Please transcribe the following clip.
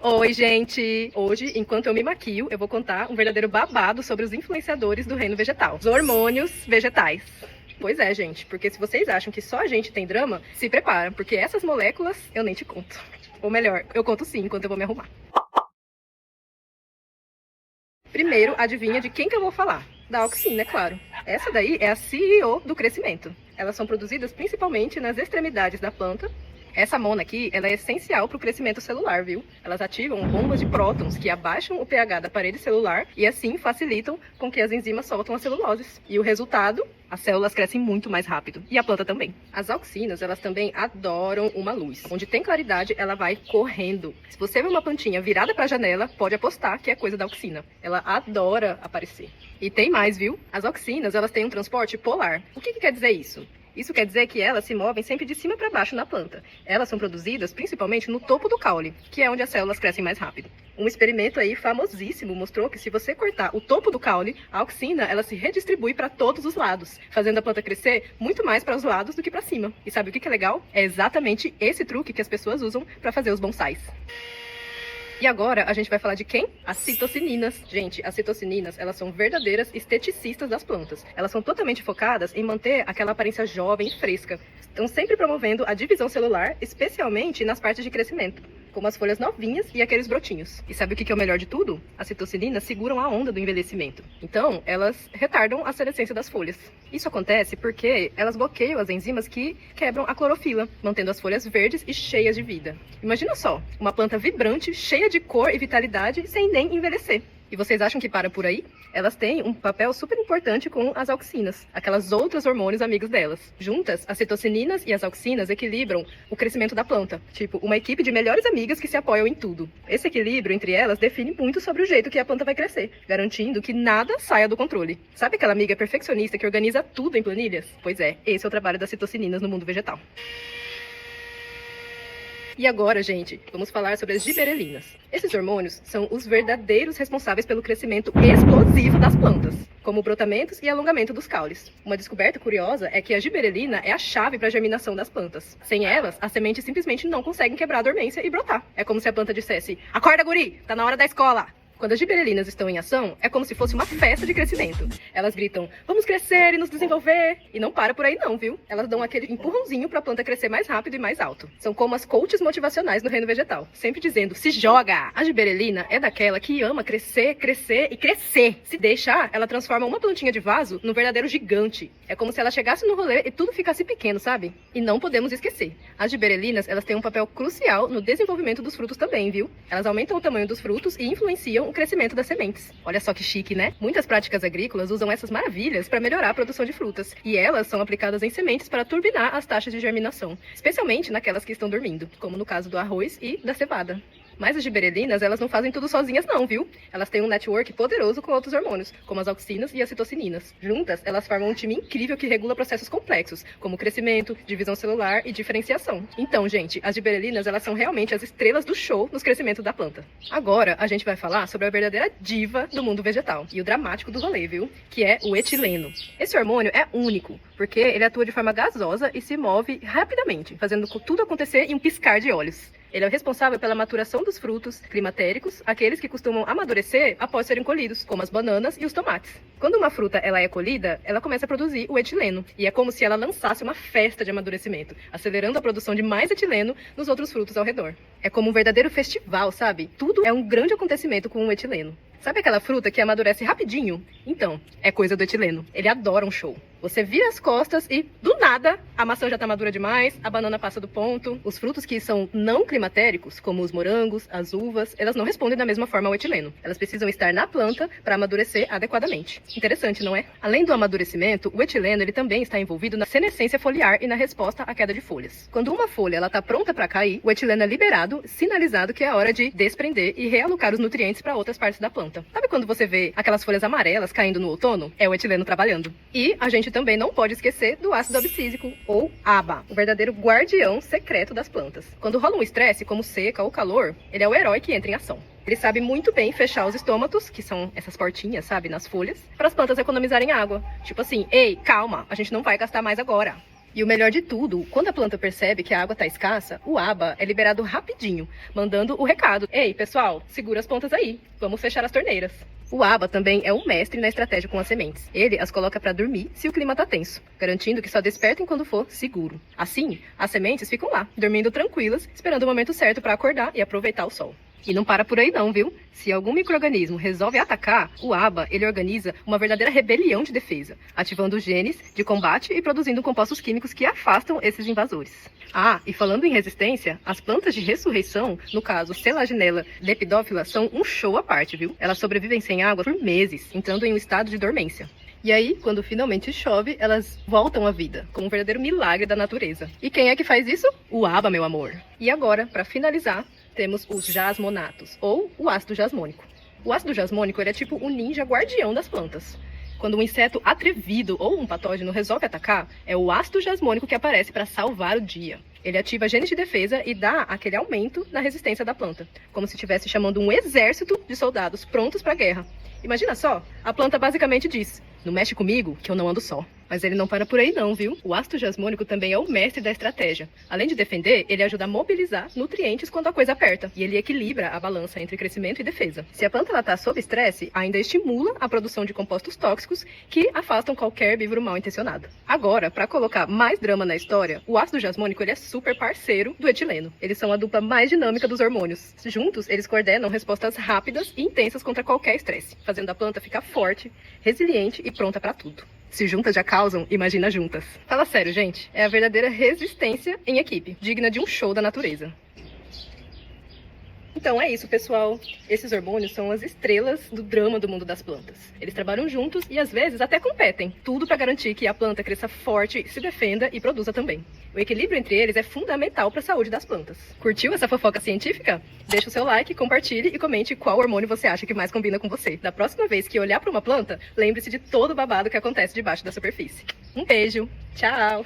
Oi, gente! Hoje, enquanto eu me maquio, eu vou contar um verdadeiro babado sobre os influenciadores do reino vegetal. Os hormônios vegetais. Pois é, gente, porque se vocês acham que só a gente tem drama, se prepara, porque essas moléculas eu nem te conto. Ou melhor, eu conto sim, enquanto eu vou me arrumar. Primeiro, adivinha de quem que eu vou falar? Da auxina, é claro. Essa daí é a CEO do crescimento. Elas são produzidas principalmente nas extremidades da planta. Essa mona aqui, ela é essencial para o crescimento celular, viu? Elas ativam bombas de prótons que abaixam o pH da parede celular e assim facilitam com que as enzimas soltam as celuloses. E o resultado? As células crescem muito mais rápido. E a planta também. As auxinas, elas também adoram uma luz. Onde tem claridade, ela vai correndo. Se você vê uma plantinha virada para a janela, pode apostar que é coisa da auxina. Ela adora aparecer. E tem mais, viu? As auxinas, elas têm um transporte polar. O que quer dizer isso? Isso quer dizer que elas se movem sempre de cima para baixo na planta. Elas são produzidas principalmente no topo do caule, que é onde as células crescem mais rápido. Um experimento aí famosíssimo mostrou que se você cortar o topo do caule, a auxina ela se redistribui para todos os lados, fazendo a planta crescer muito mais para os lados do que para cima. E sabe o que é legal? É exatamente esse truque que as pessoas usam para fazer os bonsais. E agora a gente vai falar de quem? As citocininas. Gente, as citocininas, elas são verdadeiras esteticistas das plantas. Elas são totalmente focadas em manter aquela aparência jovem e fresca. Estão sempre promovendo a divisão celular, especialmente nas partes de crescimento, como as folhas novinhas e aqueles brotinhos. E sabe o que é o melhor de tudo? As citocininas seguram a onda do envelhecimento. Então, elas retardam a senescência das folhas. Isso acontece porque elas bloqueiam as enzimas que quebram a clorofila, mantendo as folhas verdes e cheias de vida. Imagina só, uma planta vibrante, cheia de cor e vitalidade, sem nem envelhecer. E vocês acham que para por aí? Elas têm um papel super importante com as auxinas, aquelas outras hormônios amigos delas. Juntas, as citocininas e as auxinas equilibram o crescimento da planta, tipo uma equipe de melhores amigas que se apoiam em tudo. Esse equilíbrio entre elas define muito sobre o jeito que a planta vai crescer, garantindo que nada saia do controle. Sabe aquela amiga perfeccionista que organiza tudo em planilhas? Pois é, esse é o trabalho das citocininas no mundo vegetal. E agora, gente, vamos falar sobre as giberelinas. Esses hormônios são os verdadeiros responsáveis pelo crescimento explosivo das plantas, como o brotamento e alongamento dos caules. Uma descoberta curiosa é que a giberelina é a chave para a germinação das plantas. Sem elas, as sementes simplesmente não conseguem quebrar a dormência e brotar. É como se a planta dissesse: "Acorda, guri! Tá na hora da escola!" Quando as giberelinas estão em ação, é como se fosse uma festa de crescimento. Elas gritam: "Vamos crescer e nos desenvolver!" E não para por aí não, viu? Elas dão aquele empurrãozinho para a planta crescer mais rápido e mais alto. São como as coaches motivacionais no reino vegetal, sempre dizendo: "Se joga!" A giberelina é daquela que ama crescer, crescer e crescer. Se deixar, ela transforma uma plantinha de vaso num verdadeiro gigante. É como se ela chegasse no rolê e tudo ficasse pequeno, sabe? E não podemos esquecer, as giberelinas, elas têm um papel crucial no desenvolvimento dos frutos também, viu? Elas aumentam o tamanho dos frutos e influenciam o crescimento das sementes. Olha só que chique, né? Muitas práticas agrícolas usam essas maravilhas para melhorar a produção de frutas, e elas são aplicadas em sementes para turbinar as taxas de germinação, especialmente naquelas que estão dormindo, como no caso do arroz e da cevada. Mas as giberelinas, elas não fazem tudo sozinhas não, viu? Elas têm um network poderoso com outros hormônios, como as auxinas e as citocininas. Juntas, elas formam um time incrível que regula processos complexos, como crescimento, divisão celular e diferenciação. Então, gente, as giberelinas, elas são realmente as estrelas do show nos crescimentos da planta. Agora, a gente vai falar sobre a verdadeira diva do mundo vegetal, e o dramático do rolê, viu? Que é o etileno. Esse hormônio é único, porque ele atua de forma gasosa e se move rapidamente, fazendo tudo acontecer em um piscar de olhos. Ele é o responsável pela maturação dos frutos climatéricos, aqueles que costumam amadurecer após serem colhidos, como as bananas e os tomates. Quando uma fruta ela é colhida, ela começa a produzir o etileno, e é como se ela lançasse uma festa de amadurecimento, acelerando a produção de mais etileno nos outros frutos ao redor. É como um verdadeiro festival, sabe? Tudo é um grande acontecimento com o etileno. Sabe aquela fruta que amadurece rapidinho? Então, é coisa do etileno. Ele adora um show. Você vira as costas e, do nada, a maçã já tá madura demais, a banana passa do ponto. Os frutos que são não climatéricos, como os morangos, as uvas, elas não respondem da mesma forma ao etileno. Elas precisam estar na planta para amadurecer adequadamente. Interessante, não é? Além do amadurecimento, o etileno ele também está envolvido na senescência foliar e na resposta à queda de folhas. Quando uma folha ela tá pronta para cair, o etileno é liberado, sinalizado que é a hora de desprender e realocar os nutrientes para outras partes da planta. Sabe quando você vê aquelas folhas amarelas caindo no outono? É o etileno trabalhando. E a gente também não pode esquecer do ácido abscísico, ou ABA, o verdadeiro guardião secreto das plantas. Quando rola um estresse, como seca ou calor, ele é o herói que entra em ação. Ele sabe muito bem fechar os estômatos, que são essas portinhas, sabe, nas folhas, para as plantas economizarem água. Tipo assim, ei, calma, a gente não vai gastar mais agora. E o melhor de tudo, quando a planta percebe que a água está escassa, o ABA é liberado rapidinho, mandando o recado: ei, pessoal, segura as pontas aí, vamos fechar as torneiras. O ABA também é um mestre na estratégia com as sementes. Ele as coloca para dormir se o clima está tenso, garantindo que só despertem quando for seguro. Assim, as sementes ficam lá, dormindo tranquilas, esperando o momento certo para acordar e aproveitar o sol. E não para por aí não, viu? Se algum micro-organismo resolve atacar, o ABA, ele organiza uma verdadeira rebelião de defesa, ativando os genes de combate e produzindo compostos químicos que afastam esses invasores. Ah, e falando em resistência, as plantas de ressurreição, no caso Selaginella lepidófila, são um show à parte, viu? Elas sobrevivem sem água por meses, entrando em um estado de dormência. E aí, quando finalmente chove, elas voltam à vida, como um verdadeiro milagre da natureza. E quem é que faz isso? O ABA, meu amor. E agora, para finalizar, temos os jasmonatos, ou o ácido jasmônico. O ácido jasmônico ele é tipo o ninja guardião das plantas. Quando um inseto atrevido ou um patógeno resolve atacar, é o ácido jasmônico que aparece para salvar o dia. Ele ativa genes de defesa e dá aquele aumento na resistência da planta, como se estivesse chamando um exército de soldados prontos para a guerra. Imagina só, a planta basicamente diz: não mexe comigo, que eu não ando só. Mas ele não para por aí não, viu? O ácido jasmônico também é o mestre da estratégia. Além de defender, ele ajuda a mobilizar nutrientes quando a coisa aperta. E ele equilibra a balança entre crescimento e defesa. Se a planta está sob estresse, ainda estimula a produção de compostos tóxicos que afastam qualquer herbívoro mal intencionado. Agora, para colocar mais drama na história, o ácido jasmônico ele é super parceiro do etileno. Eles são a dupla mais dinâmica dos hormônios. Juntos, eles coordenam respostas rápidas e intensas contra qualquer estresse, fazendo a planta ficar forte, resiliente e pronta para tudo. Se juntas já causam, imagina juntas. Fala sério, gente. É a verdadeira resistência em equipe, digna de um show da natureza. Então é isso, pessoal. Esses hormônios são as estrelas do drama do mundo das plantas. Eles trabalham juntos e às vezes até competem, tudo para garantir que a planta cresça forte, se defenda e produza também. O equilíbrio entre eles é fundamental para a saúde das plantas. Curtiu essa fofoca científica? Deixa o seu like, compartilhe e comente qual hormônio você acha que mais combina com você. Da próxima vez que olhar para uma planta, lembre-se de todo o babado que acontece debaixo da superfície. Um beijo, tchau!